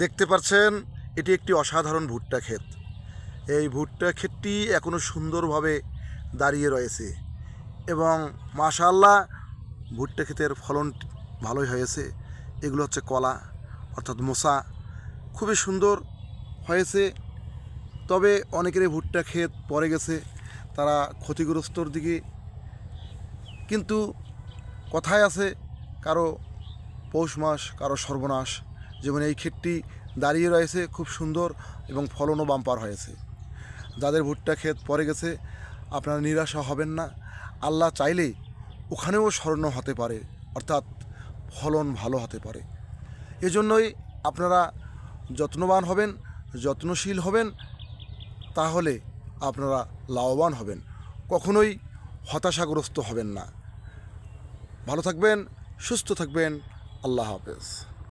দেখতে পাচ্ছেন এটি একটি অসাধারণ ভুট্টা ক্ষেত। এই ভুট্টা ক্ষেতটি এখনও সুন্দরভাবে দাঁড়িয়ে রয়েছে এবং মাশাআল্লাহ ভুট্টা ক্ষেতের ফলন ভালোই হয়েছে। এগুলো হচ্ছে কলা অর্থাৎ মোসা, খুবই সুন্দর হয়েছে। তবে অনেকেরই ভুট্টা ক্ষেত পড়ে গেছে, তারা ক্ষতিগ্রস্তর দিকে। কিন্তু কথায় আছে, কারো পৌষ মাস কারো সর্বনাশ। যেমন এই ক্ষেতটি দাঁড়িয়ে রয়েছে খুব সুন্দর এবং ফলনও বাম্পার হয়েছে। যাদের ভুট্টা ক্ষেত পড়ে গেছে আপনারা নিরাশা হবেন না। আল্লাহ চাইলে ওখানেও স্বর্ণ হতে পারে, অর্থাৎ ফলন ভালো হতে পারে। এজন্যই আপনারা যত্নবান হবেন, যত্নশীল হবেন, তাহলে আপনারা লাভবান হবেন, কখনোই হতাশাগ্রস্ত হবেন না। ভালো থাকবেন, সুস্থ থাকবেন। আল্লাহ হাফেজ।